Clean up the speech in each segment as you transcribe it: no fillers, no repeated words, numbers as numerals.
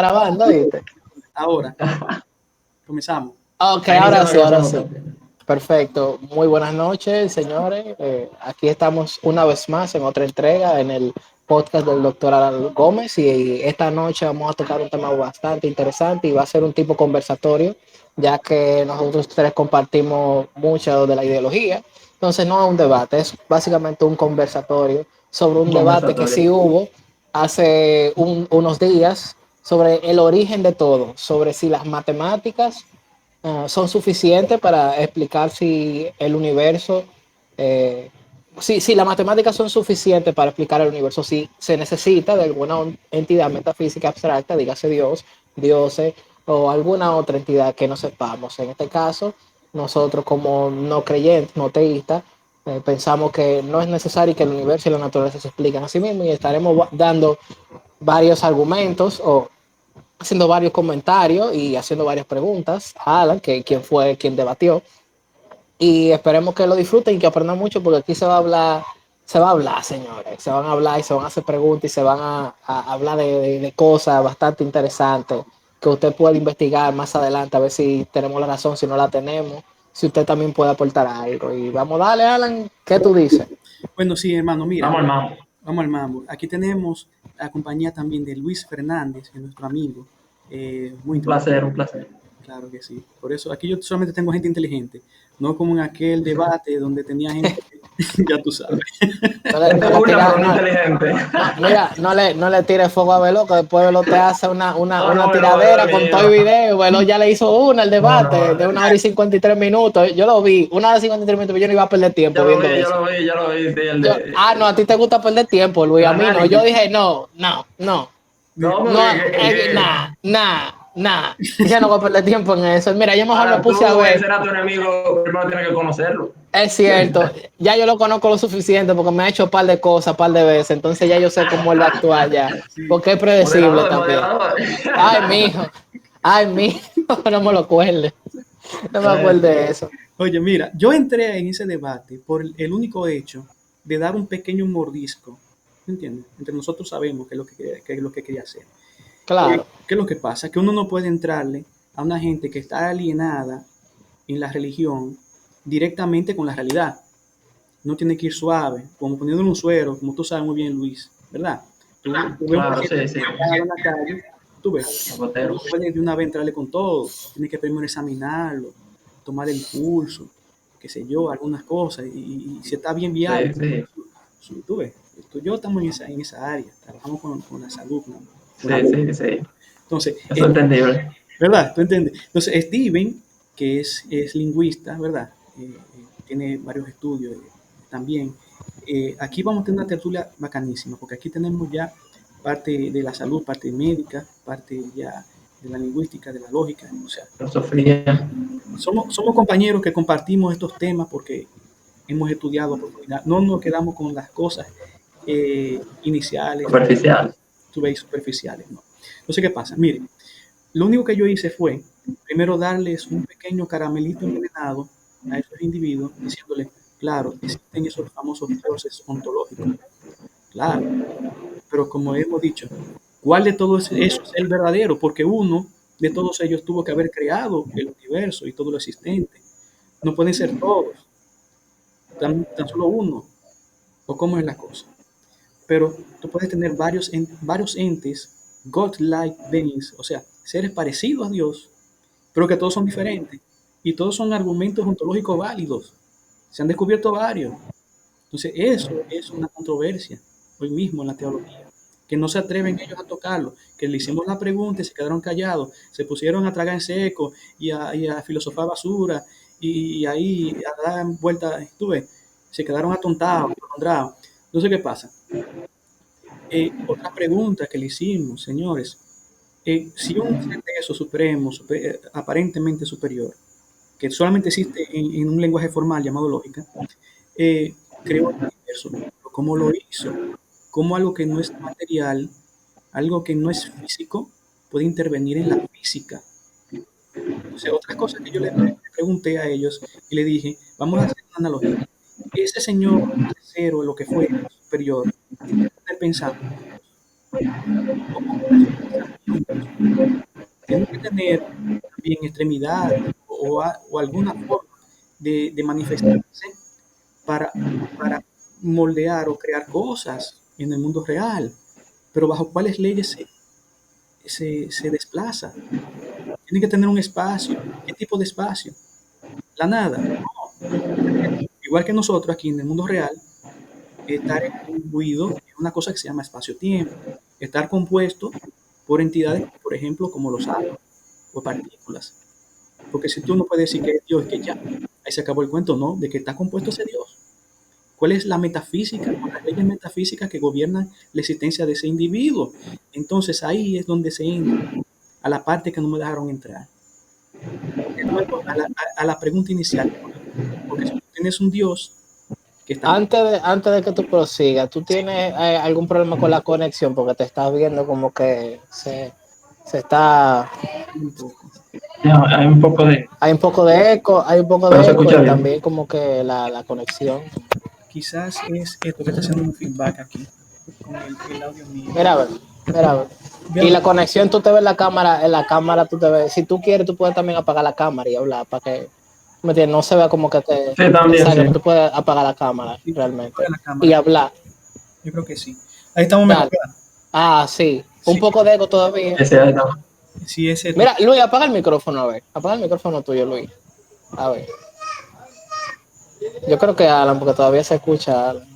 grabando, ¿viste? Ahora, comenzamos. Ok, Ah, ahora iniciamos, sí, ahora iniciamos. sí. Perfecto. Muy buenas noches, señores. Aquí estamos una vez más en otra entrega en el podcast del doctor Alan Gómez y esta noche vamos a tocar un tema bastante interesante y va a ser un tipo conversatorio, ya que nosotros tres compartimos mucho de la ideología. Entonces no es un debate, es básicamente un conversatorio sobre un Un debate que sí conversatorio. hubo hace unos días sobre el origen de todo, sobre si las matemáticas son suficientes para explicar si el universo, si las matemáticas son suficientes para explicar el universo, si se necesita de alguna entidad metafísica abstracta, dígase Dios, dioses o alguna otra entidad que no sepamos. En este caso, nosotros como no creyentes, no teístas, pensamos que no es necesario que el universo y la naturaleza se expliquen a sí mismos y estaremos dando varios argumentos o haciendo varios comentarios y haciendo varias preguntas a Alan, que quien fue quien debatió. Y esperemos que lo disfruten y que aprendan mucho, porque aquí se va a hablar, señores. Se van a hablar y se van a hacer preguntas y se van a hablar de cosas bastante interesantes que usted puede investigar más adelante, a ver si tenemos la razón, si no la tenemos, si usted también puede aportar algo. Y vamos a darle, Alan, ¿qué tú dices? Bueno, sí, hermano, mira, Vamos, hermano. vamos al mambo. Aquí tenemos la compañía también de Luis Fernández, que es nuestro amigo, muy Un inteligente, placer, un placer. claro que sí. Por eso aquí yo solamente tengo gente inteligente, no como en aquel debate donde tenía gente, ya tú sabes. Yo No tengo le una, tira, pero no inteligente. no, mira, no le tire fuego a Velo, que después Velo te hace No, una no, Velo, tiradera es con todo mío. el video. Velo ya le hizo una, el No, no, debate de 1 hora y 53 minutos. Yo lo vi, 1 hora y 53 minutos, pero yo no iba a perder tiempo ya lo viendo vi, ya eso. lo vi, ya lo vi. Sí, No, a ti te gusta perder tiempo, Luis, el a mí no. Yo análisis. dije, no, No, no, porque ya no voy a perder tiempo en eso. Mira, yo mejor me para tú puse a ver. vencer a tu enemigo, primero tienes que conocerlo. Es cierto, ya yo lo conozco lo suficiente porque me ha hecho un par de cosas, un par de veces, entonces ya yo sé cómo él va a actuar ya, Sí. porque es predecible Moderador, también. moderador. Ay, mijo, no me lo acuerde, no me Ay, acuerde sí. de eso. Oye, mira, yo entré en ese debate por el único hecho de dar un pequeño mordisco, ¿me entiendes? Entre nosotros sabemos qué es lo que quería hacer. Claro, ¿Qué es lo que pasa? Que uno no puede entrarle a una gente que está alienada en la religión directamente con la realidad. No tiene que ir suave, como poniéndole un suero, como tú sabes muy bien, Luis, ¿verdad? Tú ves un Claro, paciente sí, sí. en la calle, tú ves, tú Zapatero. no puedes de una vez entrarle con todo, tienes que primero examinarlo, tomar el pulso, qué sé yo, algunas cosas, y si está bien viable, Sí, sí. tú ves, tú y yo estamos en esa área, trabajamos con la salud, con la Sí, sí, sí. entonces, Eso es entendible. ¿verdad? ¿Tú entiendes? Entonces, Steven, que es lingüista, ¿verdad? Tiene varios estudios también. Aquí vamos a tener una tertulia bacanísima, porque aquí tenemos ya parte de la salud, parte médica, parte ya de la lingüística, de la lógica. O sea, Filosofía somos compañeros que compartimos estos temas porque hemos estudiado a profundidad. No nos quedamos con las cosas iniciales, superficial. superficiales, ¿no? Entonces, ¿qué pasa? Mire, lo único que yo hice fue, primero, darles un pequeño caramelito envenenado a esos individuos, diciéndoles, claro, existen esos famosos dioses ontológicos, claro, pero como hemos dicho, ¿cuál de todos esos es el verdadero? Porque uno de todos ellos tuvo que haber creado el universo y todo lo existente. No pueden ser todos, tan solo uno, o cómo es la cosa. Pero tú puedes tener varios entes, God-like beings, o sea, seres parecidos a Dios, pero que todos son diferentes y todos son argumentos ontológicos válidos. Se han descubierto varios. Entonces, eso es una controversia hoy mismo en la teología, que no se atreven ellos a tocarlo, que le hicimos la pregunta y se quedaron callados, se pusieron a tragar en seco y a filosofar basura y ahí a dar vueltas, tú ves, se quedaron atontados, atolondrados. Entonces, ¿qué pasa? Otra pregunta que le hicimos, señores, si un ser de eso supremo, aparentemente superior, que solamente existe en un lenguaje formal llamado lógica, creó el universo. Pero ¿cómo lo hizo? ¿Cómo algo que no es material, algo que no es físico, puede intervenir en la física? Entonces, otras cosas que yo le pregunté a ellos y le dije, vamos a hacer una analogía. Ese señor, ese cero, lo que fue superior, tiene que estar pensando, ¿cómo fue su pensamiento? un Dios, tiene que tener también extremidades o alguna forma de manifestarse para moldear o crear cosas en el mundo real, pero bajo cuáles leyes se desplaza. Tiene que tener un espacio. ¿Qué tipo de espacio? La nada. Igual que nosotros aquí en el mundo real, estar imbuido en una cosa que se llama espacio-tiempo. Estar compuesto por entidades, por ejemplo, como los átomos o partículas. Porque si tú no puedes decir que es Dios, que ya, ahí se acabó el cuento, ¿no? De que está compuesto ese Dios. ¿Cuál es la metafísica o las leyes metafísicas que gobiernan la existencia de ese individuo? Entonces ahí es donde se entra a la parte que no me dejaron entrar. De nuevo, a la pregunta inicial. Porque si tú tienes un Dios que está Antes de que tú prosigas, ¿tú tienes algún problema con la conexión? Porque te estás viendo como que se está... un poco. Ya, hay un poco de... Hay un poco de eco, Pero se escucha y bien. también como que la conexión. Quizás es esto que está haciendo un feedback aquí con el audio mío. Mira, a ver, mira, a ver. Ve a Y ver. la conexión, tú te ves en la cámara tú te ves. Si tú quieres, tú puedes también apagar la cámara y hablar para que, ¿me entiendes? No se vea como que te... Sí, también, sí. Exacto, tú puedes apagar la cámara Sí, realmente apaga la y cámara. hablar. Yo creo que sí. Ahí estamos mejor, Dale. ¿verdad? Ah, sí. Un Sí, poco de eco todavía. Ese ahí está. sí, ese Mira, Luis, apaga el micrófono, a ver. Apaga el micrófono tuyo, Luis. A ver. Yo creo que Alan, porque todavía se escucha Alan.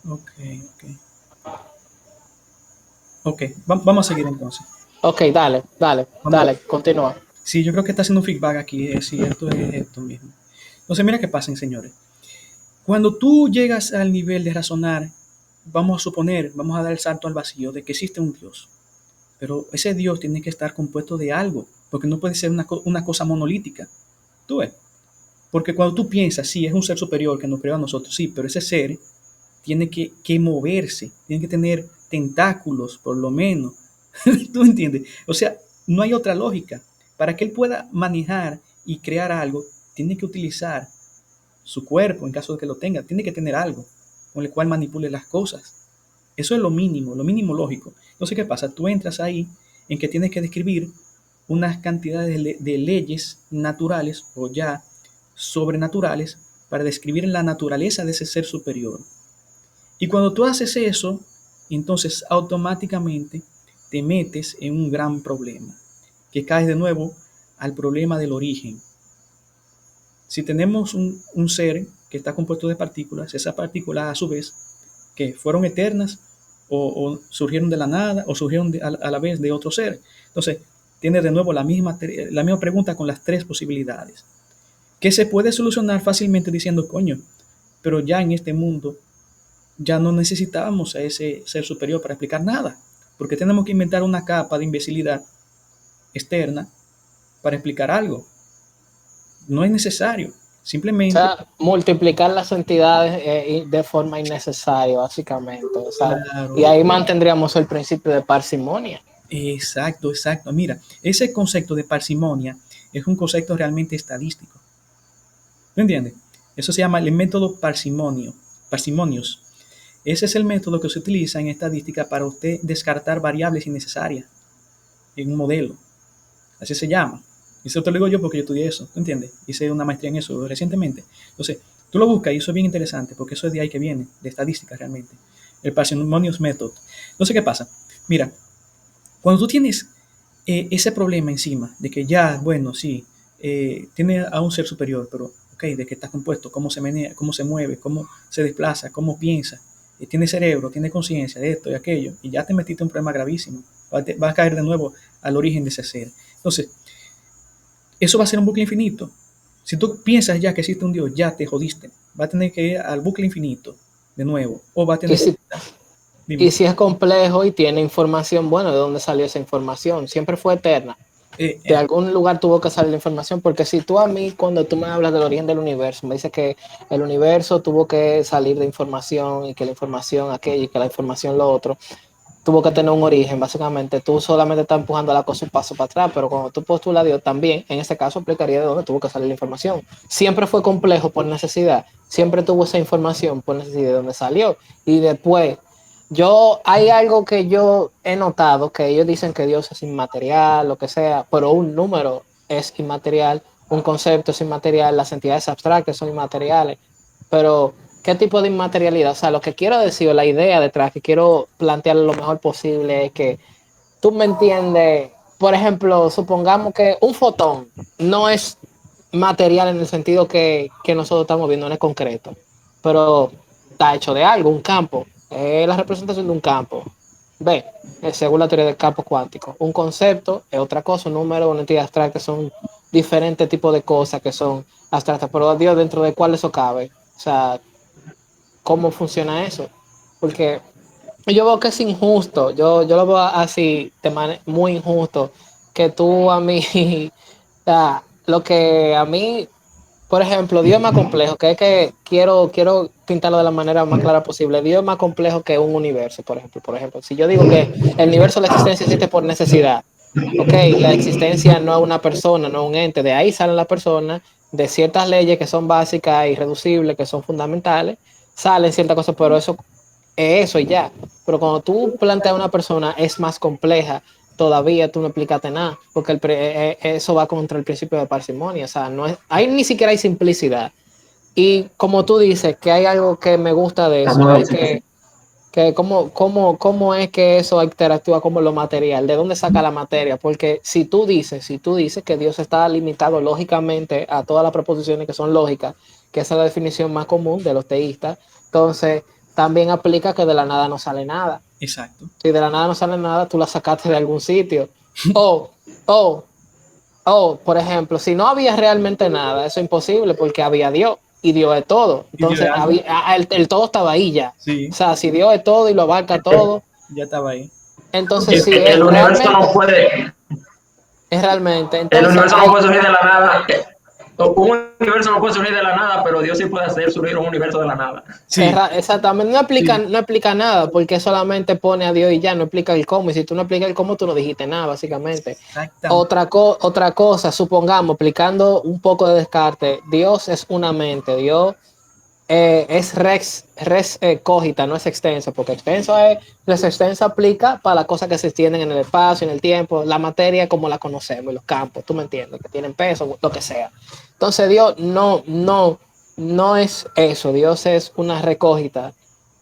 Ok, ok. Ok, vamos a seguir entonces. Ok, dale, continúa. Sí, yo creo que está haciendo un feedback aquí, si esto es esto mismo. Entonces, mira qué pasa, señores. Cuando tú llegas al nivel de razonar, vamos a suponer, vamos a dar el salto al vacío de que existe un Dios. Pero ese Dios tiene que estar compuesto de algo, porque no puede ser una cosa monolítica. ¿Tú ves? Porque cuando tú piensas, sí, es un ser superior que nos creó a nosotros, sí, pero ese ser tiene que moverse, tiene que tener tentáculos, por lo menos. ¿Tú entiendes? O sea, no hay otra lógica. Para que él pueda manejar y crear algo, tiene que utilizar su cuerpo, en caso de que lo tenga, tiene que tener algo con el cual manipule las cosas. Eso es lo mínimo lógico. Entonces, ¿qué pasa? Tú entras ahí en que tienes que describir unas cantidades de leyes naturales o ya sobrenaturales para describir la naturaleza de ese ser superior. Y cuando tú haces eso, entonces automáticamente te metes en un gran problema, que caes de nuevo al problema del origen. Si tenemos un ser que está compuesto de partículas, esas partículas a su vez, que fueron eternas o surgieron de la nada o surgieron a la vez de otro ser. Entonces, tiene de nuevo la misma pregunta con las tres posibilidades, que se puede solucionar fácilmente diciendo, coño, pero ya en este mundo ya no necesitábamos a ese ser superior para explicar nada, porque tenemos que inventar una capa de imbecilidad externa para explicar algo. No es necesario, O simplemente... sea, multiplicar las entidades de forma innecesaria, básicamente. O sea, y Claro, ahí mantendríamos el principio de parsimonia. exacto, exacto. Mira, ese concepto de parsimonia es un concepto realmente estadístico. ¿Me entiendes? Eso se llama el método parsimonios. Ese es el método que se utiliza en estadística para usted descartar variables innecesarias en un modelo. Así se llama. Eso te lo digo yo porque yo estudié eso, ¿tú entiendes? Hice una maestría en eso recientemente. Entonces, tú lo buscas y eso es bien interesante porque eso es de ahí que viene, de estadística realmente. El parsimonious method. Entonces, ¿qué pasa? Mira, cuando tú tienes ese problema encima de que ya, bueno, sí, tiene a un ser superior, pero, ok, de qué está compuesto, cómo se menea, cómo se mueve, cómo se desplaza, cómo piensa, tiene cerebro, tiene conciencia de esto y aquello, y ya te metiste en un problema gravísimo. Vas a caer de nuevo al origen de ese ser. Entonces, eso va a ser un bucle infinito. Si tú piensas ya que existe un Dios, ya te jodiste. Va a tener que ir al bucle infinito de nuevo, o va a tener Y que... si, Dime. y si es complejo y tiene información, bueno, ¿de dónde salió esa información? Siempre fue eterna. Eh, De eh, algún lugar tuvo que salir la información, porque si tú a mí, cuando tú me hablas del origen del universo, me dices que el universo tuvo que salir de información y que la información aquello y que la información lo otro, tuvo que tener un origen, básicamente tú solamente estás empujando la cosa un paso para atrás, pero cuando tú postulas a Dios también, en este caso aplicaría de dónde tuvo que salir la información. Siempre fue complejo por necesidad, siempre tuvo esa información por necesidad de dónde salió, y después Hay algo que yo he notado, que ellos dicen que Dios es inmaterial, lo que sea, pero un número es inmaterial, un concepto es inmaterial, las entidades abstractas son inmateriales, pero ¿qué tipo de inmaterialidad? O sea, lo que quiero decir, o la idea detrás, que quiero plantear lo mejor posible es que tú me entiendes, por ejemplo, supongamos que un fotón no es material en el sentido que nosotros estamos viendo, no es concreto, pero está hecho de algo, un campo, es la representación de un campo. Ve, según la teoría del campo cuántico, un concepto es otra cosa, un número, una entidad abstracta son diferentes tipos de cosas que son abstractas, pero Dios, dentro de cuál eso cabe, o sea, ¿cómo funciona eso? Porque yo veo que es injusto, yo lo veo así, muy injusto, que tú a mí, o sea, lo que a mí, por ejemplo, Dios es más complejo, que es que quiero pintarlo de la manera más clara posible. Dios es más complejo que un universo, por ejemplo. Por ejemplo, si yo digo que el universo, la existencia existe por necesidad, ok, la existencia no es una persona, no es un ente, de ahí salen las personas, de ciertas leyes que son básicas, irreducibles, que son fundamentales, salen ciertas cosas, pero eso es eso y ya. Pero cuando tú planteas a una persona es más compleja, todavía tú no explicaste nada, porque eso va contra el principio de parsimonia, o sea, no es, ahí ni siquiera hay simplicidad. Y como tú dices, que hay algo que me gusta de eso, es que cómo es que eso interactúa con lo material, de dónde saca la materia, porque si tú dices que Dios está limitado lógicamente a todas las proposiciones que son lógicas, que esa es la definición más común de los teístas, entonces también aplica que de la nada no sale nada. Exacto. Si de la nada no sale nada, tú la sacaste de algún sitio. O, o, por ejemplo, si no había realmente nada, eso es imposible porque había Dios y Dios es todo. Y Dios Entonces, es algo. el todo estaba ahí ya. Sí, O sea, si Dios es todo y lo abarca todo, ya estaba ahí. entonces Es sí, que es realmente. el Entonces, universo no puede surgir de la nada. Un universo no puede surgir de la nada, pero Dios sí puede hacer surgir un universo de la nada. Sí, exactamente, sí, no explica nada porque solamente pone a Dios y ya, no explica el cómo. Y si tú no explicas el cómo, tú no dijiste nada, básicamente. exactamente. Otra cosa, supongamos, aplicando un poco de Descartes, Dios es una mente, Dios es res cogita, no es extenso, porque extenso es, la extensa aplica para las cosas que se extienden en el espacio, en el tiempo, la materia como la conocemos, los campos, tú me entiendes, que tienen peso, lo que sea. Entonces Dios no es eso, Dios es una recógita.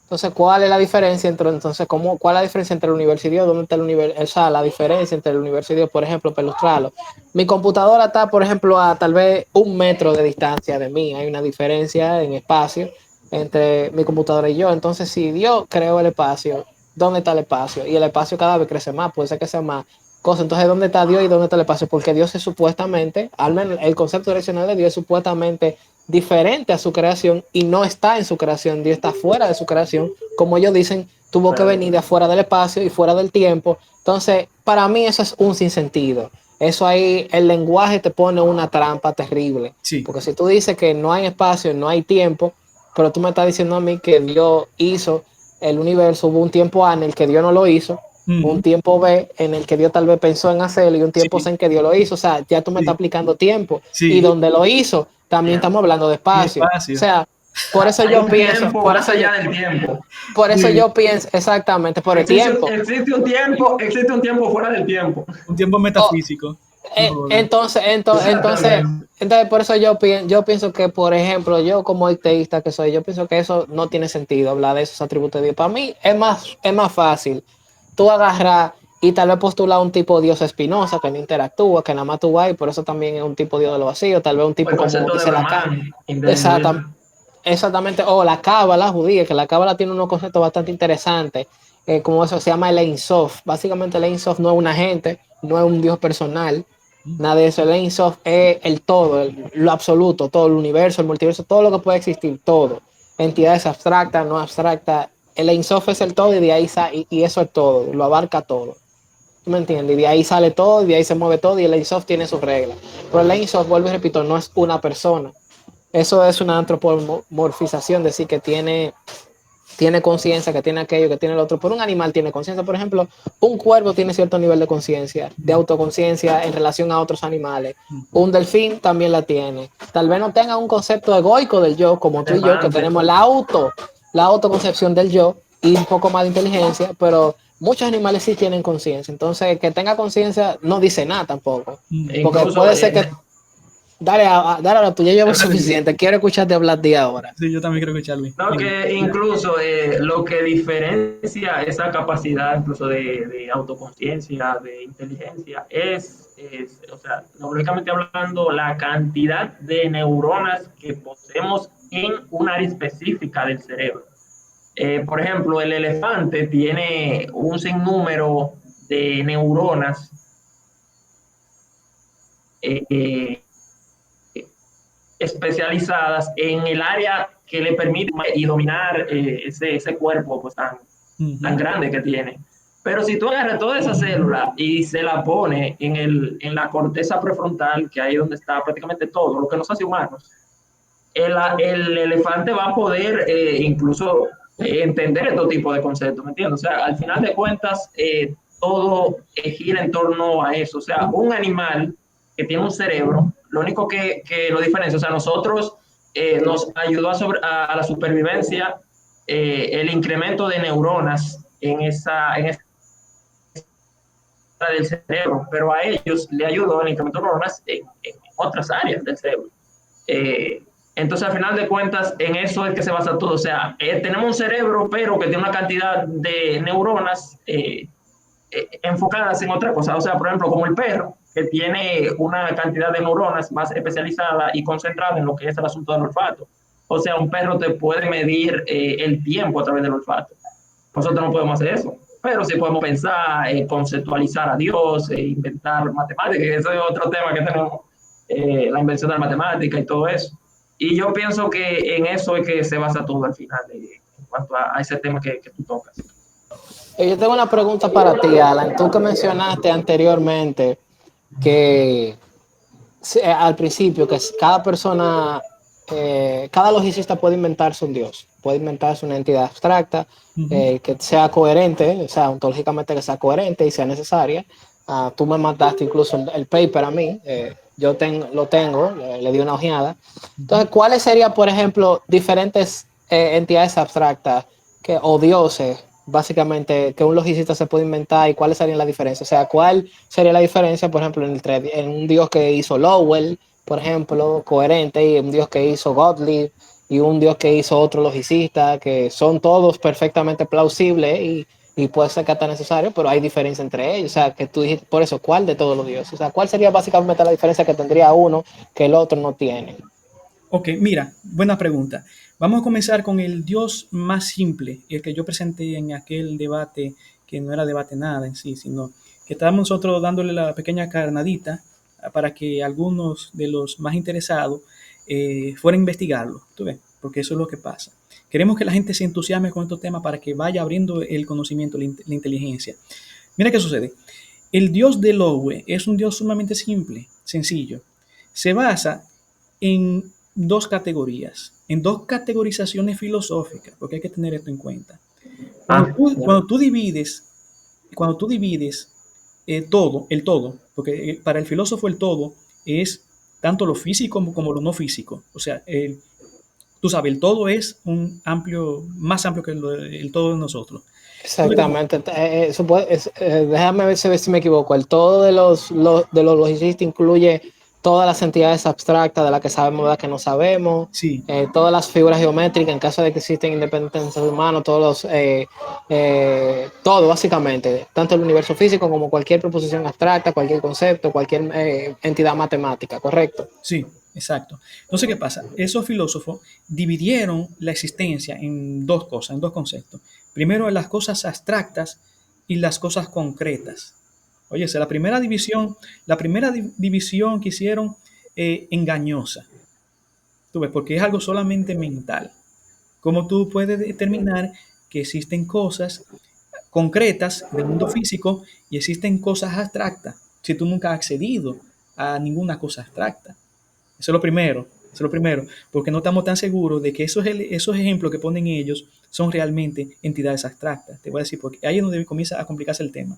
Entonces, ¿cuál es la diferencia cuál es la diferencia entre el universo y Dios? ¿Dónde está el universo? O sea, la diferencia entre el universo y Dios, por ejemplo, para ilustrarlo. Mi computadora está, por ejemplo, a tal vez 1 metro de distancia de mí. Hay una diferencia en espacio entre mi computadora y yo. Entonces, si Dios creó el espacio, ¿dónde está el espacio? Y el espacio cada vez crece más, puede ser que sea más cosa. Entonces, ¿dónde está Dios y dónde está el espacio? Porque Dios es supuestamente, al menos el concepto direccional de Dios es supuestamente diferente a su creación y no está en su creación, Dios está fuera de su creación, como ellos dicen, tuvo que venir de afuera del espacio y fuera del tiempo. Entonces, para mí eso es un sinsentido. Eso ahí, el lenguaje te pone una trampa terrible, Sí. porque si tú dices que no hay espacio, no hay tiempo, pero tú me estás diciendo a mí que Dios hizo el universo, hubo un tiempo A en el que Dios no lo hizo, un tiempo B en el que Dios tal vez pensó en hacerlo y un tiempo Sí, C en que Dios lo hizo. O sea, ya tú me estás sí, aplicando tiempo. Y sí. donde lo hizo, también estamos hablando de Y espacio. O espacio. sea, por eso Hay yo un pienso, tiempo más allá del tiempo. por eso Sí. yo pienso, exactamente, por el Existe, tiempo. existe un tiempo fuera del tiempo. Un tiempo Oh, metafísico. No joda. Exactamente. entonces, por eso yo pienso que, por ejemplo, yo como ateísta que soy, yo pienso que eso no tiene sentido hablar de esos atributos de Dios. Para mí es más fácil tú agarrar y tal vez postular un tipo de Dios espinosa que no interactúa, que nada más tú vas y por eso también es un tipo de Dios de lo vacío, tal vez un O el tipo como concepto de dice Lacan. Brahman del Exactamente. hinduismo. Exactamente, o la cábala judía, que la cábala tiene unos conceptos bastante interesantes, como eso se llama el Ein Sof. Básicamente el Ein Sof no es un agente, no es un Dios personal, nada de eso. El Ein Sof es el todo, lo absoluto, todo el universo, el multiverso, todo lo que puede existir, todo. Entidades abstractas, no abstractas. El Ein Sof es el todo y de ahí y eso es todo, lo abarca todo. ¿Tú me entiendes? Y de ahí sale todo, y de ahí se mueve todo, y el Ein Sof tiene sus reglas. Pero el Ein Sof, vuelvo y repito, no es una persona. Eso es una antropomorfización, decir que tiene conciencia, que tiene aquello, que tiene el otro. Por un animal tiene conciencia. Por ejemplo, un cuervo tiene cierto nivel de conciencia, de autoconciencia en relación a otros animales. Un delfín también la tiene. Tal vez no tenga un concepto egoico del yo, como tú y yo, que Elefante. tenemos la autoconcepción del yo, y un poco más de inteligencia, pero muchos animales sí tienen conciencia. Entonces, que tenga conciencia no dice nada tampoco. Mm. E Porque incluso, puede ser que, dale a la tuya, llevo suficiente, quiero escucharte hablar de ahora. Sí, yo también creo que Charlie. no, Dime. que incluso lo que diferencia esa capacidad incluso de autoconciencia, de inteligencia, o sea, neurológicamente hablando, la cantidad de neuronas que poseemos en un área específica del cerebro. Por ejemplo, el elefante tiene un sinnúmero de neuronas eh, especializadas en el área que le permite y dominar ese cuerpo pues, tan grande que tiene. Pero si tú agarras toda esa célula y se la pone en la corteza prefrontal, que ahí es donde está prácticamente todo, lo que nos hace humanos, el elefante va a poder incluso entender este tipo de conceptos, ¿me entiendes? O sea, al final de cuentas, todo gira en torno a eso. O sea, un animal que tiene un cerebro, lo único que lo diferencia, o sea, nosotros nos ayudó a la supervivencia el incremento de neuronas en esa del cerebro, pero a ellos le ayudó el incremento de neuronas en otras áreas del cerebro. Eh, entonces, al final de cuentas, en eso es que se basa todo. O sea, tenemos un cerebro, pero que tiene una cantidad de neuronas enfocadas en otra cosa. O sea, por ejemplo, como el perro, que tiene una cantidad de neuronas más especializada y concentrada en lo que es el asunto del olfato. O sea, un perro te puede medir el tiempo a través del olfato. Nosotros no podemos hacer eso. Pero sí podemos pensar, conceptualizar a Dios, inventar matemáticas, que ese es otro tema que tenemos, la invención de la matemática y todo eso. Y yo pienso que en eso es que se basa todo al final, en cuanto a ese tema que tú tocas. Yo tengo una pregunta para ti, Alan. Tú que mencionaste anteriormente que al principio que cada persona, cada logicista puede inventarse un Dios, puede inventarse una entidad abstracta que sea coherente, o sea, ontológicamente que sea coherente y sea necesaria. Tú me mandaste incluso el paper a mí, lo tengo, le di una ojeada. Entonces, ¿cuáles serían, por ejemplo, diferentes entidades abstractas o dioses, básicamente, que un logicista se puede inventar y cuáles serían las diferencias? O sea, ¿cuál sería la diferencia, por ejemplo, en un dios que hizo Lowell, por ejemplo, coherente, y un dios que hizo Gottlieb, y un dios que hizo otro logicista, que son todos perfectamente plausibles y puede ser que hasta necesario, pero hay diferencia entre ellos? O sea, que tú dijiste, por eso, ¿cuál de todos los dioses? O sea, ¿cuál sería básicamente la diferencia que tendría uno que el otro no tiene? Ok, mira, buena pregunta. Vamos a comenzar con el Dios más simple, el que yo presenté en aquel debate, que no era debate nada en sí, sino que estábamos nosotros dándole la pequeña carnadita para que algunos de los más interesados fueran a investigarlo, ¿tú ves? Porque eso es lo que pasa. Queremos que la gente se entusiasme con estos temas para que vaya abriendo el conocimiento, la inteligencia. Mira qué sucede. El Dios de Lowe es un Dios sumamente simple, sencillo. Se basa en dos categorías, en dos categorizaciones filosóficas, porque hay que tener esto en cuenta. Cuando tú divides todo, el todo, porque para el filósofo el todo es tanto lo físico como lo no físico. O sea, tú sabes, el todo es un amplio, más amplio que el todo de nosotros. Exactamente. Déjame ver si me equivoco. El todo de los logicistas incluye todas las entidades abstractas de las que sabemos, de las que no sabemos, Sí, todas las figuras geométricas en caso de que existen independencia humana, todo básicamente, tanto el universo físico como cualquier proposición abstracta, cualquier concepto, cualquier entidad matemática, ¿correcto? sí, exacto. Entonces, ¿qué pasa? Esos filósofos dividieron la existencia en dos cosas, en dos conceptos. Primero, las cosas abstractas y las cosas concretas. Oye, esa es la primera división que hicieron engañosa. Tú ves, porque es algo solamente mental. ¿Cómo tú puedes determinar que existen cosas concretas del mundo físico y existen cosas abstractas si tú nunca has accedido a ninguna cosa abstracta? Eso es lo primero, eso es lo primero, porque no estamos tan seguros de que esos ejemplos que ponen ellos son realmente entidades abstractas. Te voy a decir, porque ahí es donde comienza a complicarse el tema.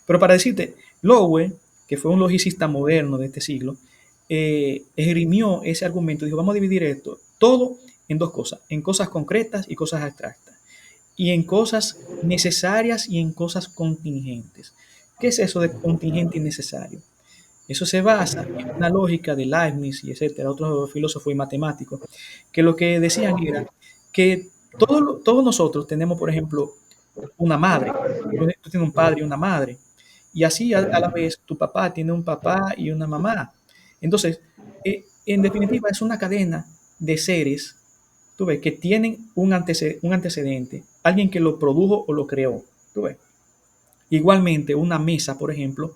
Pero para decirte, Lowe, que fue un logicista moderno de este siglo, esgrimió ese argumento, dijo, vamos a dividir esto, todo en dos cosas, en cosas concretas y cosas abstractas. y en cosas necesarias y en cosas contingentes. ¿Qué es eso de contingente y necesario? Eso se basa en una lógica de Leibniz y etcétera, otros filósofos y matemáticos, que lo que decían era que todos nosotros tenemos, por ejemplo, una madre. Tú tienes un padre y una madre. Y así a la vez tu papá tiene un papá y una mamá. Entonces, en definitiva, es una cadena de seres, tú ves, que tienen un antecedente, alguien que lo produjo o lo creó. Tú ves. Igualmente, una mesa, por ejemplo,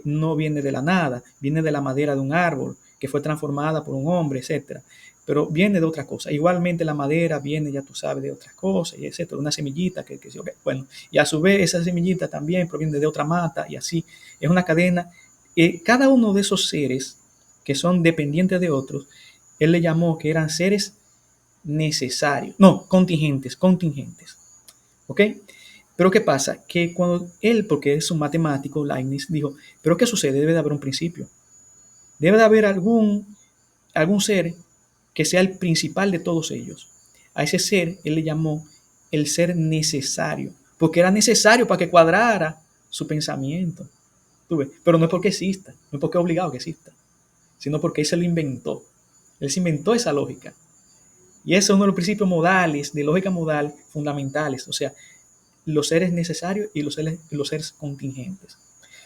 no viene de la nada, viene de la madera de un árbol que fue transformada por un hombre, etcétera. Pero viene de otra cosa. Igualmente la madera viene, ya tú sabes, de otras cosas, y etcétera. Una semillita okay. Bueno, y a su vez esa semillita también proviene de otra mata y así. Es una cadena. Cada uno de esos seres que son dependientes de otros, él le llamó que eran seres necesarios, no, contingentes. ¿Ok? Pero ¿qué pasa? Que cuando él, porque es un matemático, Leibniz, dijo, ¿pero qué sucede? Debe de haber un principio. Debe de haber algún ser que sea el principal de todos ellos. A ese ser él le llamó el ser necesario, porque era necesario para que cuadrara su pensamiento. ¿Tú ves? Pero no es porque exista, no es porque es obligado que exista, sino porque él se lo inventó. Él se inventó esa lógica. Y ese es uno de los principios modales, de lógica modal, fundamentales. O sea, los seres necesarios y los seres contingentes.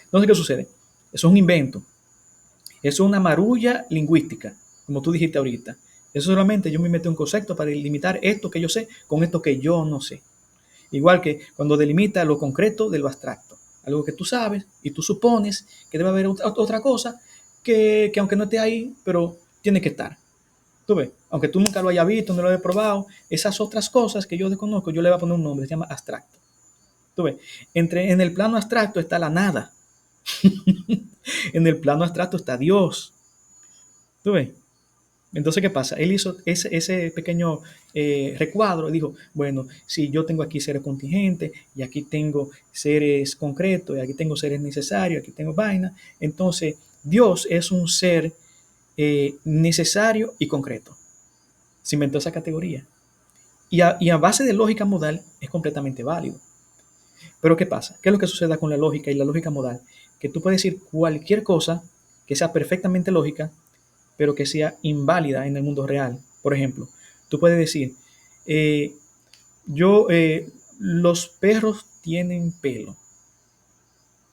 Entonces, ¿qué sucede? Eso es un invento. Eso es una marulla lingüística, como tú dijiste ahorita. Eso solamente yo me meto un concepto para delimitar esto que yo sé con esto que yo no sé. Igual que cuando delimita lo concreto de lo abstracto. Algo que tú sabes y tú supones que debe haber otra cosa que aunque no esté ahí, pero tiene que estar. Tú ves, aunque tú nunca lo hayas visto, no lo hayas probado, esas otras cosas que yo desconozco, yo le voy a poner un nombre, se llama abstracto. ¿Tú ves? En el plano abstracto está la nada. En el plano abstracto está Dios. ¿Tú ves? Entonces, ¿qué pasa? Él hizo ese pequeño recuadro y dijo, bueno, si yo tengo aquí seres contingentes y aquí tengo seres concretos y aquí tengo seres necesarios, aquí tengo vaina, entonces Dios es un ser necesario y concreto. Se inventó esa categoría. Y a base de lógica modal es completamente válido. Pero ¿qué pasa? ¿Qué es lo que sucede con la lógica y la lógica modal? Que tú puedes decir cualquier cosa que sea perfectamente lógica, pero que sea inválida en el mundo real. Por ejemplo, tú puedes decir, los perros tienen pelo.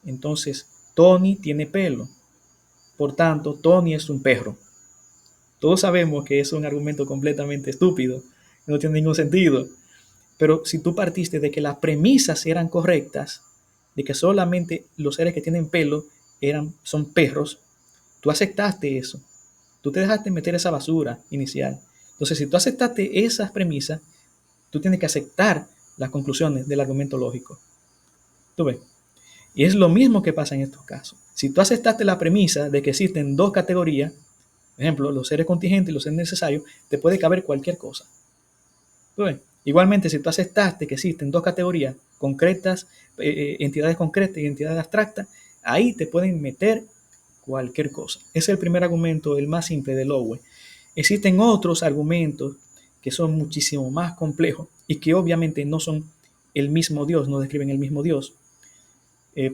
Entonces, Tony tiene pelo. Por tanto, Tony es un perro. Todos sabemos que es un argumento completamente estúpido, no tiene ningún sentido. Pero si tú partiste de que las premisas eran correctas, de que solamente los seres que tienen pelo son perros, tú aceptaste eso. Tú te dejaste meter esa basura inicial. Entonces, si tú aceptaste esas premisas, tú tienes que aceptar las conclusiones del argumento lógico. ¿Tú ves? Y es lo mismo que pasa en estos casos. Si tú aceptaste la premisa de que existen dos categorías, por ejemplo, los seres contingentes y los seres necesarios, te puede caber cualquier cosa. ¿Tú ves? Igualmente, si tú aceptaste que existen dos categorías concretas, entidades concretas y entidades abstractas, ahí te pueden meter cualquier cosa. Ese es el primer argumento, el más simple de Lowe. Existen otros argumentos que son muchísimo más complejos y que obviamente no son el mismo Dios, no describen el mismo Dios.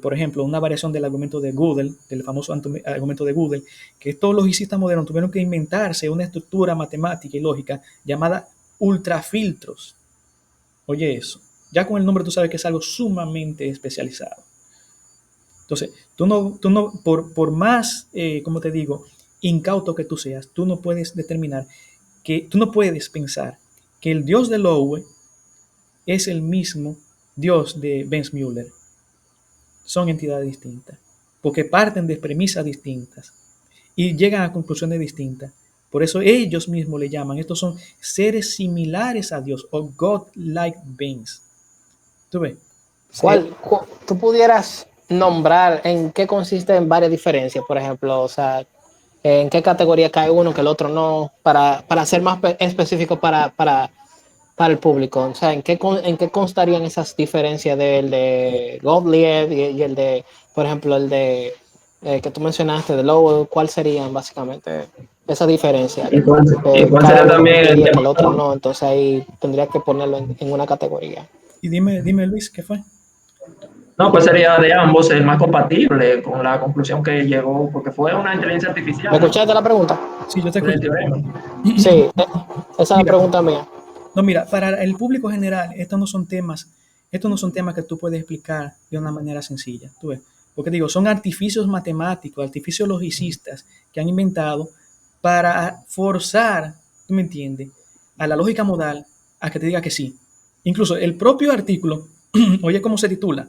Por ejemplo, una variación del argumento de Gödel, del famoso argumento de Gödel, que todos los lógicistas modernos tuvieron que inventarse una estructura matemática y lógica llamada ultrafiltros. Oye eso, ya con el nombre tú sabes que es algo sumamente especializado. Entonces, tú no por más, como te digo, incauto que tú seas, tú no puedes tú no puedes pensar que el Dios de Lowe es el mismo Dios de Benz Müller. Son entidades distintas, porque parten de premisas distintas y llegan a conclusiones distintas. Por eso ellos mismos le llaman, estos son seres similares a Dios o God-like beings. ¿Tú ves? ¿Tú pudieras nombrar en qué consisten varias diferencias, por ejemplo? O sea, ¿en qué categoría cae uno que el otro no? Para ser más específico para el público. O sea, ¿en qué constarían esas diferencias del de Gottlieb y el de, por ejemplo, el de que tú mencionaste de Lowell? ¿Cuál serían básicamente esa diferencia? Y cuál Cada será uno también el diría que el tema. otro no, entonces ahí tendría que ponerlo en una categoría. Y dime Luis, ¿qué fue? No, pues sería de ambos el más compatible con la conclusión que llegó, porque fue una inteligencia ¿Me artificial, ¿no? escuchaste la pregunta? Sí, yo te Con el escucho. teorema. Sí, esa es la Mira, pregunta mía. no, mira, para el público general, estos no son temas que tú puedes explicar de una manera sencilla, tú ves. Porque digo, son artificios matemáticos, artificios logicistas que han inventado para forzar, ¿tú me entiendes?, a la lógica modal a que te diga que sí. Incluso el propio artículo, oye cómo se titula,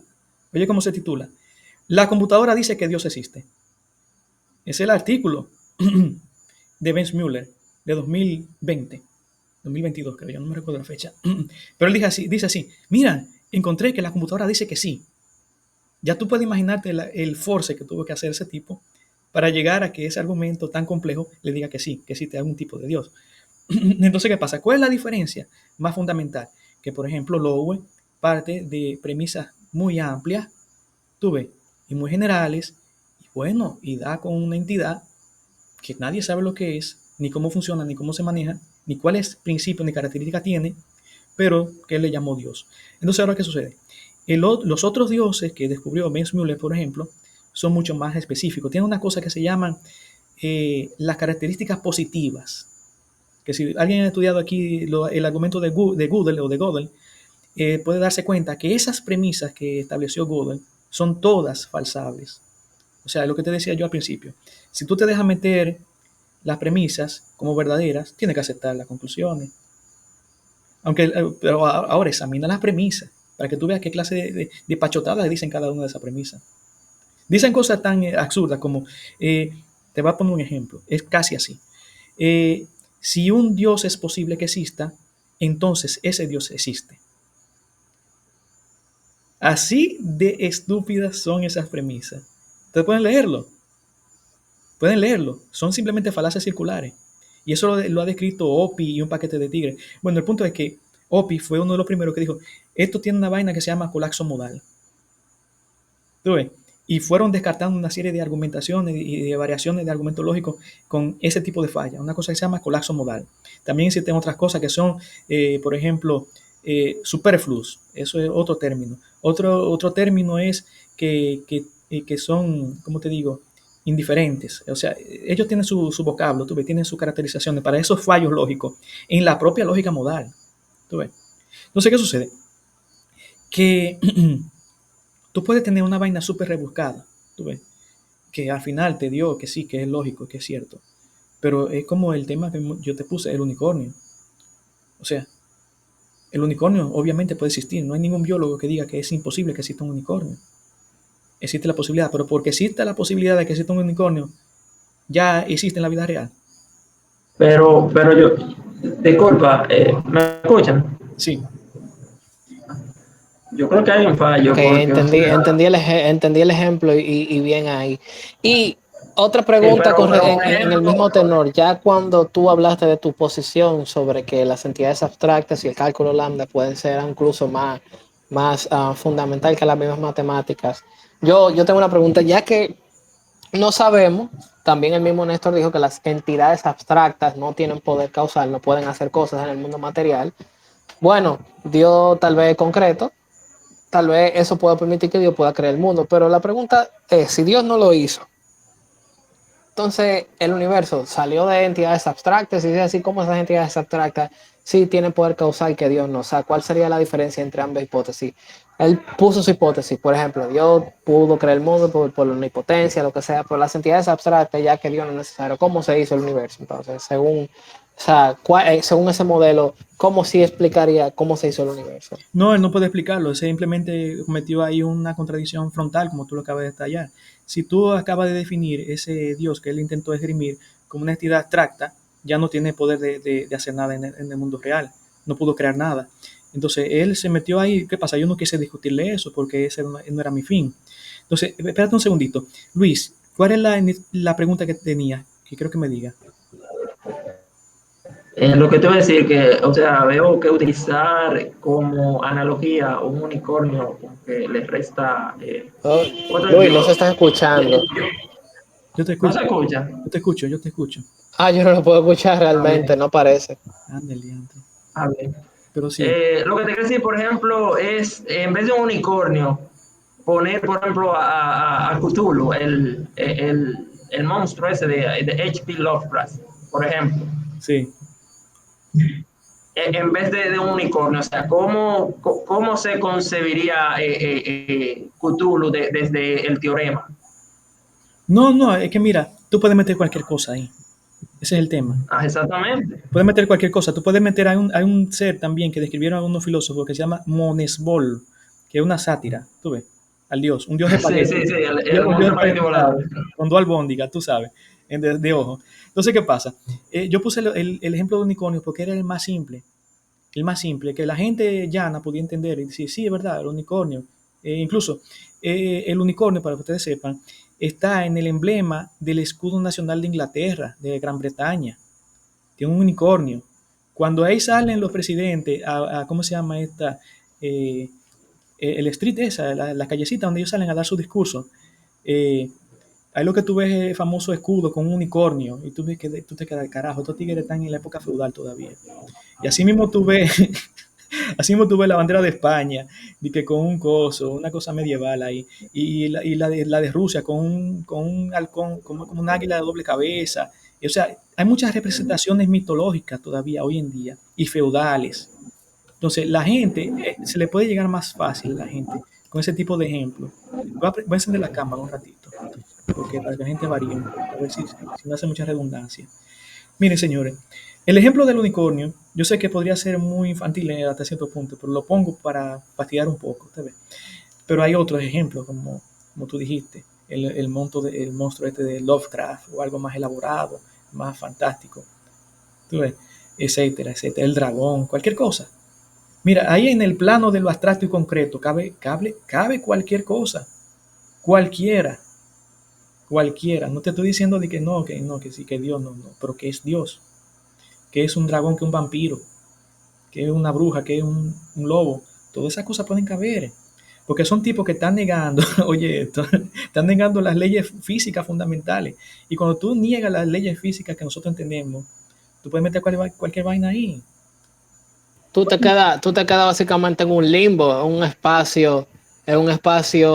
la computadora dice que Dios existe. Es el artículo de Benz Müller de 2022, creo, yo no me recuerdo la fecha. Pero él dice así, mira, encontré que la computadora dice que sí. Ya tú puedes imaginarte el force que tuvo que hacer ese tipo para llegar a que ese argumento tan complejo le diga que sí, que existe algún tipo de Dios. Entonces, ¿qué pasa? ¿Cuál es la diferencia más fundamental? Que, por ejemplo, Lowe parte de premisas muy amplias, tú ves, y muy generales, y bueno, y da con una entidad que nadie sabe lo que es, ni cómo funciona, ni cómo se maneja, ni cuáles principios ni características tiene, pero que él le llamó Dios. Entonces, ¿ahora qué sucede? Los otros dioses que descubrió Benz Müller, por ejemplo, son mucho más específicos. Tienen una cosa que se llaman las características positivas. Que si alguien ha estudiado aquí el argumento de Gödel o de Gödel, puede darse cuenta que esas premisas que estableció Gödel son todas falsables. O sea, lo que te decía yo al principio. Si tú te dejas meter las premisas como verdaderas, tienes que aceptar las conclusiones. Pero ahora examina las premisas para que tú veas qué clase de pachotadas dicen cada una de esas premisas. Dicen cosas tan absurdas como, te voy a poner un ejemplo, es casi así. Si un Dios es posible que exista, entonces ese Dios existe. Así de estúpidas son esas premisas. Ustedes pueden leerlo, son simplemente falacias circulares. Y eso lo ha descrito Opie y un paquete de tigres. Bueno, el punto es que Opie fue uno de los primeros que dijo, esto tiene una vaina que se llama colapso modal. ¿Tú ves? Y fueron descartando una serie de argumentaciones y de variaciones de argumentos lógicos con ese tipo de falla. Una cosa que se llama colapso modal. También existen otras cosas que son, por ejemplo, superfluos. Eso es otro término. Otro término es que son, ¿cómo te digo?, indiferentes. O sea, ellos tienen su vocablo, ¿tú ves? Tienen sus caracterizaciones para esos fallos lógicos en la propia lógica modal. ¿Tú ves? Entonces, ¿qué sucede? Que tú puedes tener una vaina súper rebuscada, ¿tú ves? Que al final te dio que sí, que es lógico, que es cierto. Pero es como el tema que yo te puse, el unicornio. O sea, el unicornio obviamente puede existir. No hay ningún biólogo que diga que es imposible que exista un unicornio. Existe la posibilidad, pero porque exista la posibilidad de que exista un unicornio, ya existe en la vida real. Pero yo, disculpa, ¿me escuchan? Sí. Yo creo que hay un fallo, Ok, porque, o sea, entendí el ejemplo y bien ahí. Y otra pregunta pero un en el mismo ejemplo, tenor, ya cuando tú hablaste de tu posición sobre que las entidades abstractas y el cálculo lambda pueden ser incluso más fundamental que las mismas matemáticas, yo tengo una pregunta, ya que no sabemos, también el mismo Néstor dijo que las entidades abstractas no tienen poder causal, no pueden hacer cosas en el mundo material. Bueno, Dios tal vez concreto, tal vez eso pueda permitir que Dios pueda crear el mundo, pero la pregunta es, si Dios no lo hizo, entonces el universo salió de entidades abstractas y es así como esas entidades abstractas sí tienen poder causal que Dios no. O sea, ¿cuál sería la diferencia entre ambas hipótesis? Él puso su hipótesis, por ejemplo, Dios pudo crear el mundo por la omnipotencia, lo que sea, pero las entidades abstractas, ya que Dios no es necesario, ¿cómo se hizo el universo? Entonces, según ese modelo, ¿cómo sí explicaría cómo se hizo el universo? No, él no puede explicarlo. Simplemente cometió ahí una contradicción frontal, como tú lo acabas de detallar. Si tú acabas de definir ese Dios que él intentó esgrimir como una entidad abstracta, ya no tiene poder de hacer nada en el mundo real. No pudo crear nada. Entonces, él se metió ahí. ¿Qué pasa? Yo no quise discutirle eso porque ese no era mi fin. Entonces, espérate un segundito. Luis, ¿cuál es la pregunta que tenía? Que creo que me diga. lo que te voy a decir que, o sea, veo que utilizar como analogía un unicornio como que le resta Oh, otro Luis, no se ejemplo. está escuchando. Yo te ¿No escucho. se escucha? Yo te escucho. Yo te escucho. Ah, yo no lo puedo escuchar A ver, realmente, no parece. Ándale, André. a ver. Pero sí. Lo que te quiero decir, por ejemplo, es en vez de un unicornio, poner, por ejemplo, a Cthulhu, el monstruo ese de H.P. Lovecraft, por ejemplo, Sí. en vez de un unicornio. O sea, ¿cómo se concebiría Cthulhu desde el teorema? No, no, es que mira, tú puedes meter cualquier cosa ahí. Ese es el tema. Ah, exactamente. Puedes meter cualquier cosa. Tú puedes meter a un ser también que describieron algunos filósofos que se llama Monesbol, que es una sátira, tú ves, al dios, un dios Sí, espagueti, sí, sí, el un dios monstruo espagueti, espagueti volador. con dos albóndigas, tú sabes, de ojo. Entonces, ¿qué pasa? Yo puse el ejemplo de unicornio porque era el más simple, que la gente llana podía entender y decir, sí, es verdad, el unicornio. Incluso, el unicornio, para que ustedes sepan, está en el emblema del escudo nacional de Inglaterra, de Gran Bretaña. Tiene un unicornio. Cuando ahí salen los presidentes, ¿cómo se llama esta? Eh, el street esa, la callecita donde ellos salen a dar su discurso. Eh, Ahí lo que tú ves es el famoso escudo con un unicornio y tú ves que tú te quedas, carajo, estos tigres están en la época feudal todavía. Y así mismo tú ves, así mismo tú ves la bandera de España, y que con un coso, una cosa medieval ahí, y la de Rusia con un halcón, como un águila de doble cabeza. Y, o sea, hay muchas representaciones mitológicas todavía hoy en día y feudales. Entonces, la gente, se le puede llegar más fácil a la gente con ese tipo de ejemplo. Voy a encender la cámara un ratito, porque para que la gente varíe un poco, a ver si no hace mucha redundancia. Miren, señores, el ejemplo del unicornio, yo sé que podría ser muy infantil hasta cierto punto, pero lo pongo para fastidiar un poco, ¿te ves? Pero hay otros ejemplos, como tú dijiste, el monstruo este de Lovecraft, o algo más elaborado, más fantástico, ¿tú ves? Etcétera, etcétera, el dragón, cualquier cosa. Mira, ahí en el plano de lo abstracto y concreto cabe cualquier cosa, cualquiera, cualquiera. No te estoy diciendo de que no, que sí, que Dios no, no, pero que es Dios, que es un dragón, que es un vampiro, que es una bruja, que es un lobo. Todas esas cosas pueden caber, porque son tipos que están negando, oye, están negando las leyes físicas fundamentales. Y cuando tú niegas las leyes físicas que nosotros entendemos, tú puedes meter cualquier vaina ahí. Tú te quedas básicamente en un espacio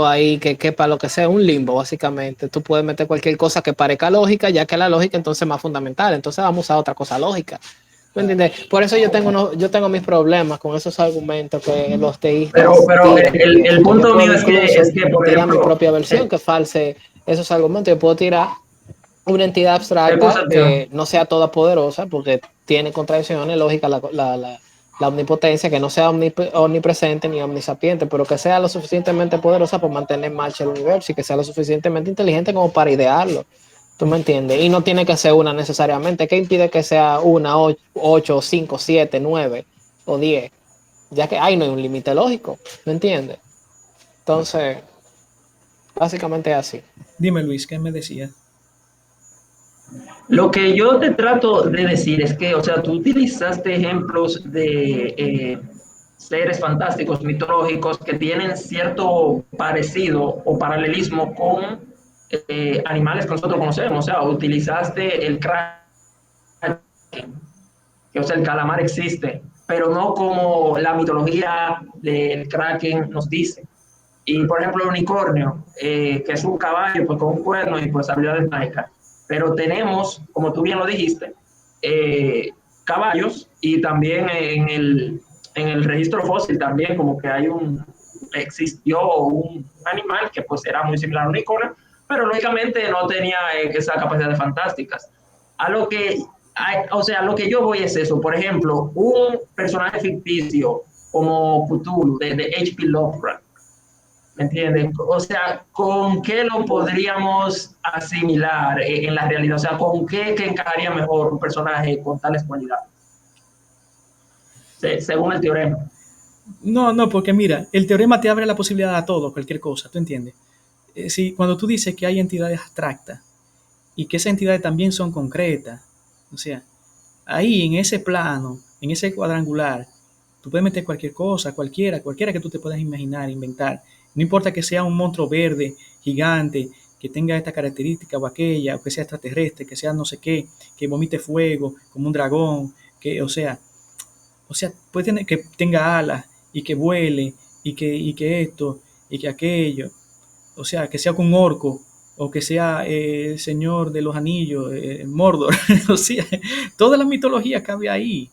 ahí que quepa lo que sea, un limbo básicamente. Tú puedes meter cualquier cosa que parezca lógica, ya que la lógica entonces es más fundamental. Entonces vamos a usar otra cosa lógica. ¿Me entiendes? Por eso yo tengo mis problemas con esos argumentos que los teístas Pero tiran, porque el yo punto puedo mío es incluso que, por tirar mi ejemplo, propia versión que false esos argumentos. Yo puedo tirar una entidad abstracta escúchate, que no sea toda poderosa, porque tiene contradicciones lógicas la omnipotencia, que no sea omnipresente ni omnisapiente, pero que sea lo suficientemente poderosa para mantener en marcha el universo y que sea lo suficientemente inteligente como para idearlo. ¿Tú me entiendes? Y no tiene que ser una necesariamente. ¿Qué impide que sea una, 8, 5, 7, 9 o 10? Ya que ahí no hay un límite lógico. ¿Me entiendes? Entonces, básicamente es así. Dime, Luis, ¿qué me decías? lo que yo te trato de decir es que, o sea, tú utilizaste ejemplos de seres fantásticos, mitológicos, que tienen cierto parecido o paralelismo con animales que nosotros conocemos. O sea, utilizaste el kraken, que o sea, el calamar existe, pero no como la mitología del kraken nos dice. Y por ejemplo, el unicornio, que es un caballo pues, con un cuerno y pues habilidades mágicas. Pero tenemos, como tú bien lo dijiste, caballos y también en el registro fósil también como que existió un animal que pues era muy similar a un unicornio, pero lógicamente no tenía esas capacidades fantásticas. A lo que, o sea, lo que yo voy es eso. Por ejemplo, un personaje ficticio como Cthulhu de H.P. Lovecraft, ¿me entienden? O sea, ¿con qué lo podríamos asimilar en la realidad? O sea, ¿con qué que encajaría mejor un personaje con tales cualidades? Según el teorema. No, no, porque mira, el teorema te abre la posibilidad a todo, cualquier cosa, ¿tú entiendes? Si cuando tú dices que hay entidades abstractas y que esas entidades también son concretas, o sea, ahí en ese plano, en ese cuadrangular, tú puedes meter cualquier cosa, cualquiera que tú te puedas imaginar, inventar. No importa que sea un monstruo verde, gigante, que tenga esta característica o aquella, o que sea extraterrestre, que sea no sé qué, que vomite fuego, como un dragón, que, O sea, puede tener que tenga alas y que vuele y que esto y que aquello. O sea, que sea con un orco o que sea el Señor de los Anillos, Mordor. O sea, toda la mitología cabe ahí.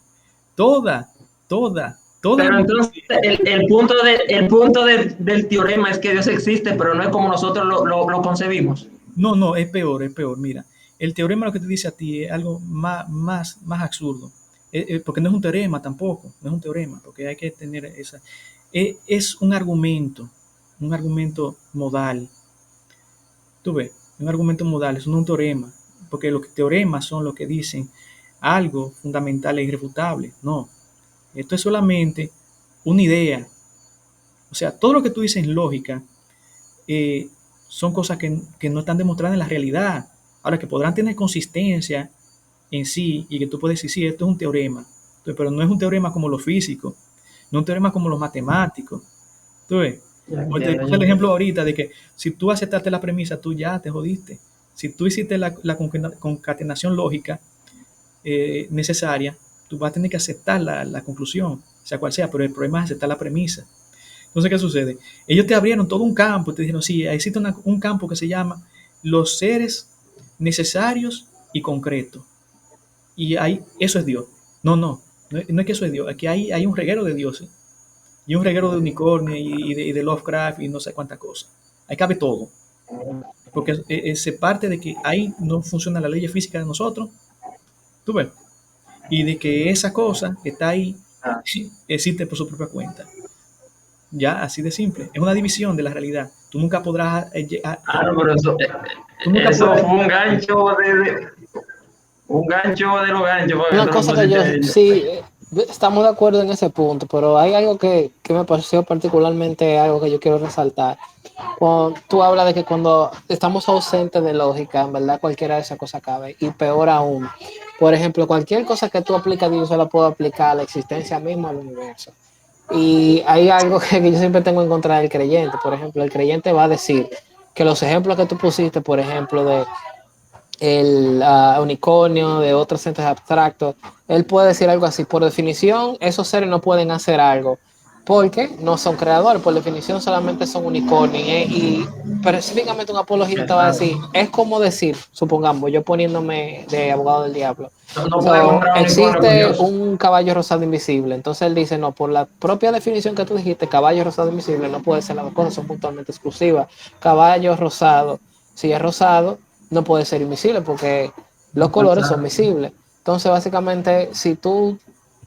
Toda, toda la Pero entonces mitología. del teorema es que Dios existe, pero no es como nosotros lo concebimos. No, no, es peor, es peor. Mira, el teorema lo que te dice a ti es algo más absurdo. Porque no es un teorema tampoco, no es un teorema, porque hay que tener esa. Es un argumento modal. Tú ves, un argumento modal, es no un teorema, porque los teoremas son los que dicen algo fundamental e irrefutable. No, esto es solamente una idea. O sea, todo lo que tú dices en lógica eh, son cosas que no están demostradas en la realidad. Ahora, que podrán tener consistencia en sí y que tú puedes decir, sí, esto es un teorema, pero no es un teorema como los físicos, no es un teorema como los matemáticos. ¿Tú ves? Ya Como te entiendo, puse ya el ejemplo entiendo. ahorita de que si tú aceptaste la premisa, tú ya te jodiste. Si tú hiciste la concatenación lógica necesaria, tú vas a tener que aceptar la conclusión, sea cual sea, pero el problema es aceptar la premisa. Entonces, ¿qué sucede? Ellos te abrieron todo un campo, te dijeron, sí, existe un campo que se llama los seres necesarios y concretos. Y ahí, eso es Dios. No es que eso es Dios, aquí hay un reguero de dioses, y un reguero de unicornio y de Lovecraft y no sé cuántas cosas. Ahí cabe todo, porque se parte de que ahí no funciona la ley física de nosotros, tú ves, y de que esa cosa que está ahí Ah, existe por su propia cuenta. Ya, así de simple. Es una división de la realidad. Tú nunca podrás, no, pero tú nunca eso podrás. fue un gancho de los ganchos, porque Una tú me cosa que pusiste yo ahí. sí, estamos de acuerdo en ese punto, pero hay algo que me pareció particularmente algo que yo quiero resaltar. Cuando tú hablas de que cuando estamos ausentes de lógica, en verdad cualquiera de esas cosas cabe, y peor aún, por ejemplo, cualquier cosa que tú aplicas a Dios, se la puedo aplicar a la existencia misma del universo. Y hay algo que yo siempre tengo en contra del creyente. Por ejemplo, el creyente va a decir que los ejemplos que tú pusiste, por ejemplo, de el unicornio, de otros entes abstractos, él puede decir algo así. Por definición, esos seres no pueden hacer algo porque no son creadores, por definición solamente son unicornios. Y específicamente un apologista va a Exacto. decir, es como decir, supongamos, yo poniéndome de abogado del diablo. No, no puede So, comprar un unicornio con existe Dios. un caballo rosado invisible. Entonces él dice, no, por la propia definición que tú dijiste, caballo rosado invisible no puede ser, las dos cosas son puntualmente exclusivas. Caballo rosado, si es rosado, no puede ser invisible porque los colores son Exacto. visibles. Entonces, básicamente, si tú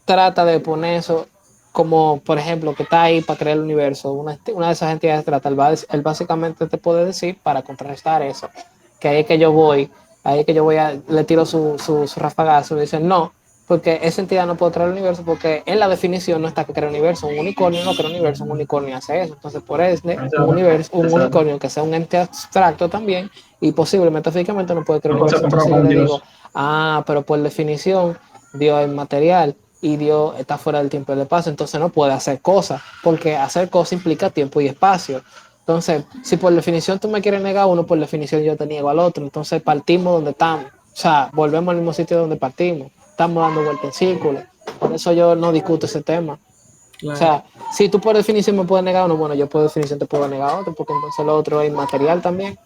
tratas de poner eso como, por ejemplo, que está ahí para crear el universo, una de esas entidades trata, él básicamente te puede decir para contrarrestar eso, que ahí es que yo voy, ahí es que yo voy le tiro su rafagazo y dicen no, porque esa entidad no puede crear el universo porque en la definición no está que crea el universo, un unicornio no crea el universo, un unicornio hace eso, entonces por eso un Exacto. universo, un Exacto. unicornio que sea un ente abstracto también y posible metafísicamente no puede crear No el puede ser universo, comprado entonces con yo un le digo, Dios. pero por definición Dios es material y Dios está fuera del tiempo y del espacio, entonces no puede hacer cosas, porque hacer cosas implica tiempo y espacio. Entonces, si por definición tú me quieres negar uno, por definición yo te niego al otro. Entonces partimos donde estamos. O sea, volvemos al mismo sitio donde partimos. Estamos dando vuelta en círculo. Por eso yo no discuto ese tema. O Claro, sea, si tú por definición me puedes negar uno, bueno, yo por definición te puedo negar otro, porque entonces el otro es inmaterial también.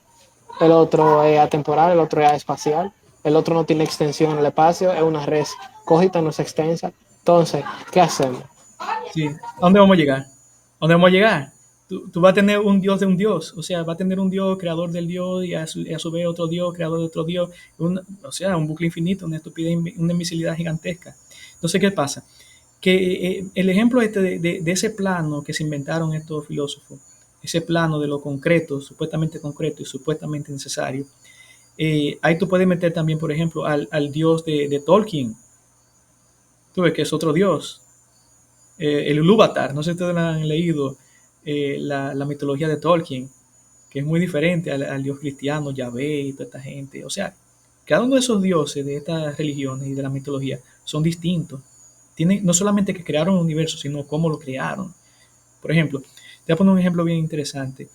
El otro es atemporal, el otro es espacial. El otro no tiene extensión en el espacio, es una red cógita, no es extensa. Entonces, ¿qué hacemos? sí. ¿A dónde vamos a llegar? ¿A dónde vamos a llegar? Tú vas a tener un Dios de un Dios, o sea, va a tener un Dios creador del Dios y a su vez otro Dios creador de otro Dios, o sea, un bucle infinito, una estupidez, una invisibilidad gigantesca. Entonces, ¿qué pasa? Que el ejemplo de ese plano que se inventaron estos filósofos, ese plano de lo concreto, supuestamente concreto y supuestamente necesario, ahí tú puedes meter también, por ejemplo, al Dios de Tolkien, tú ves que es otro Dios, el Ilúvatar, no sé si ustedes han leído la mitología de Tolkien, que es muy diferente al dios cristiano, Yahvé y toda esta gente. O sea, cada uno de esos dioses de estas religiones y de la mitología son distintos. Tienen no solamente que crearon un universo, sino cómo lo crearon. Por ejemplo, te voy a poner un ejemplo bien interesante.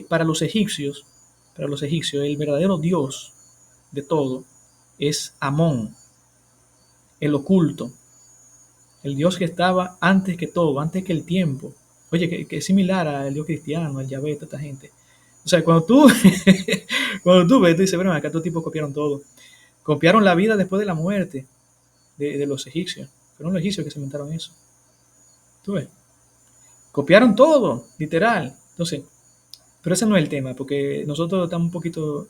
Para los egipcios, el verdadero dios de todo es Amón, el oculto. el Dios que estaba antes que todo, antes que el tiempo. Oye, que es similar al Dios cristiano, al Yahvé, toda esta gente. O sea, cuando tú, cuando tú ves, tú dices, bueno, acá estos tipos copiaron todo. Copiaron la vida después de la muerte de los egipcios. Fueron los egipcios que se inventaron eso. ¿Tú ves? Copiaron todo, literal. Entonces, pero ese no es el tema, porque nosotros estamos un poquito,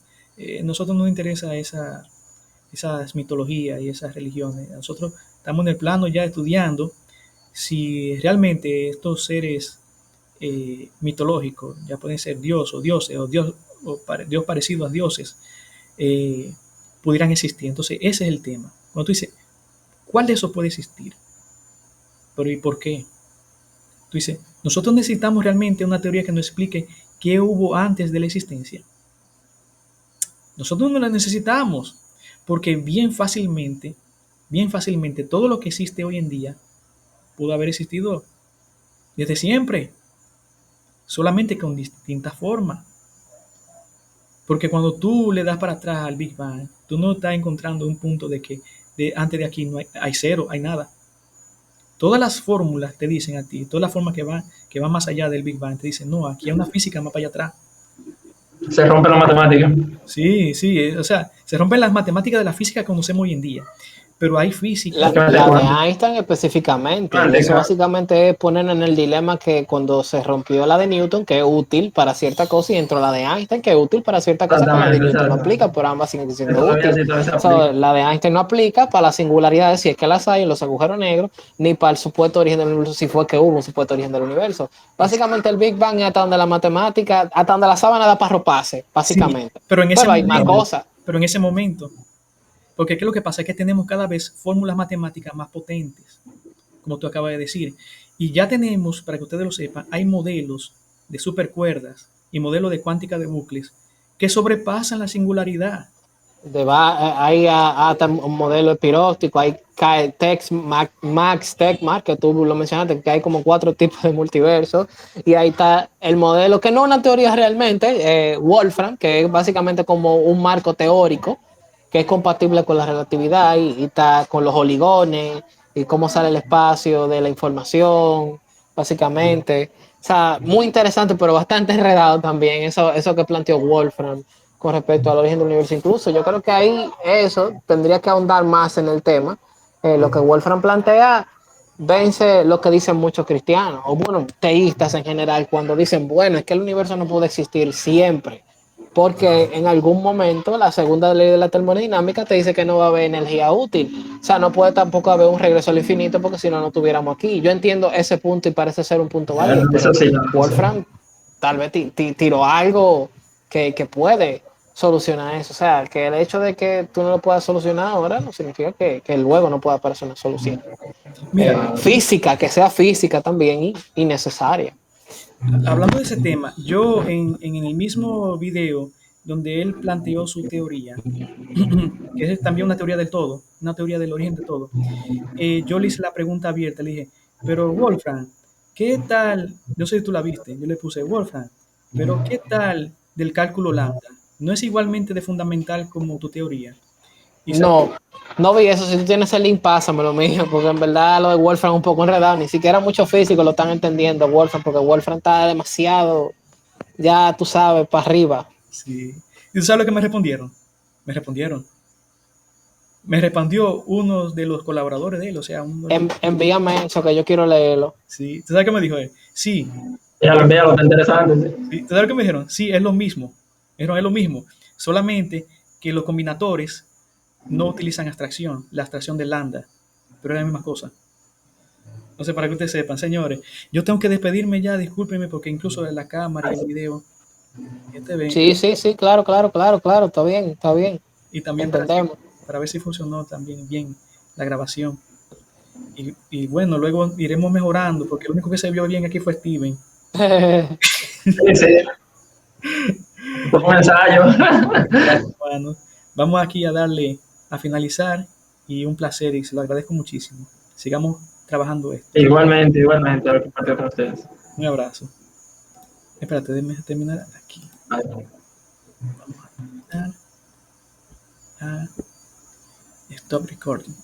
nosotros nos interesa esas mitologías y esas religiones. Nosotros estamos en el plano ya estudiando si realmente estos seres mitológicos, ya pueden ser Dios o dioses, o Dios parecido a dioses, eh, pudieran existir. Entonces, ese es el tema. Cuando tú dices, ¿cuál de esos puede existir? Pero ¿y por qué? Tú dices, nosotros necesitamos realmente una teoría que nos explique qué hubo antes de la existencia. Nosotros no la necesitamos, porque bien fácilmente, todo lo que existe hoy en día pudo haber existido desde siempre, solamente con distintas formas. Porque cuando tú le das para atrás al Big Bang, tú no estás encontrando un punto de que antes de aquí no hay cero, hay nada. Todas las fórmulas te dicen a ti, todas las formas que van más allá del Big Bang, te dicen, no, aquí hay una física más para allá atrás. Se rompe la matemática. Sí, sí, o sea, se rompen las matemáticas de la física que conocemos hoy en día, pero hay física. La de Einstein específicamente, y eso básicamente es poner en el dilema que cuando se rompió la de Newton, que es útil para cierta cosa, y entró la de Einstein, que es útil para cierta cosa, pero la de Newton no aplica, pero ambas siguen siendo útiles. La de Einstein no aplica para las singularidades, si es que las hay en los agujeros negros, ni para el supuesto origen del universo, si fue que hubo un supuesto origen del universo. Básicamente el Big Bang es hasta donde la matemática, hasta donde la sábana da para roparse, básicamente. Sí, pero hay más cosas. Pero en ese momento, porque ¿qué es lo que pasa? Es que tenemos cada vez fórmulas matemáticas más potentes, como tú acabas de decir. Y ya tenemos, para que ustedes lo sepan, hay modelos de supercuerdas y modelos de cuántica de bucles que sobrepasan la singularidad. Hay hasta un modelo epiróptico, hay Tex, Max, Tegmark, que tú lo mencionaste, que hay como 4 tipos de multiversos, y ahí está el modelo, que no es una teoría realmente, Wolfram, que es básicamente como un marco teórico, que es compatible con la relatividad, y está con los oligones, y cómo sale el espacio de la información, básicamente. O sea, muy interesante, pero bastante enredado también, eso que planteó Wolfram con respecto al origen del universo. Incluso yo creo que ahí eso tendría que ahondar más en el tema. Lo que Wolfram plantea vence lo que dicen muchos cristianos, o bueno, teístas en general, cuando dicen, bueno, es que el universo no puede existir siempre, porque en algún momento la segunda ley de la termodinámica te dice que no va a haber energía útil. O sea, no puede tampoco haber un regreso al infinito, porque si no, no estuviéramos aquí. Yo entiendo ese punto y parece ser un punto válido, pero Sí, Wolfram tal vez tiró algo que puede solucionar eso. O sea, que el hecho de que tú no lo puedas solucionar ahora no significa que luego no pueda aparecer una solución. Mira, Física, que sea física también y necesaria. hablando de ese tema, yo en el mismo video donde él planteó su teoría, que es también una teoría del todo, una teoría del origen de todo, yo le hice la pregunta abierta, le dije, pero Wolfram, ¿qué tal? No sé si tú la viste, yo le puse Wolfram, pero ¿qué tal del cálculo lambda? ¿No es igualmente de fundamental como tu teoría? Y sabe, No, no vi eso. Si tú tienes el link, pásamelo, mío, porque en verdad lo de Wolfram es un poco enredado. Ni siquiera muchos físicos lo están entendiendo, Wolfram, porque Wolfram está demasiado, ya tú sabes, para arriba. sí. ¿Y tú sabes lo que me respondieron? Me respondió uno de los colaboradores de él, o sea, Envíame eso, que yo quiero leerlo. sí. ¿Tú sabes qué me dijo él? Sí, ya lo está interesante. sí. ¿Tú sabes qué me dijeron? Sí, es lo mismo. Es lo mismo. Solamente que los combinadores no utilizan abstracción, la abstracción de lambda, pero es la misma cosa. No sé, para que ustedes sepan, señores, yo tengo que despedirme ya, discúlpenme, porque incluso la cámara y el video, Sí, sí, sí, claro, claro, claro, claro, está bien, está bien. y también Entendemos. para ver si funcionó también bien la grabación. Y bueno, luego iremos mejorando, porque el único que se vio bien aquí fue Steven. Sí, sí. Fue un ensayo. Bueno, vamos aquí a darle a finalizar y un placer y se lo agradezco muchísimo. Sigamos trabajando esto. Igualmente, igualmente, a compartir con ustedes. Un abrazo. Espérate, déjame terminar aquí. Bye. Vamos a terminar a stop recording.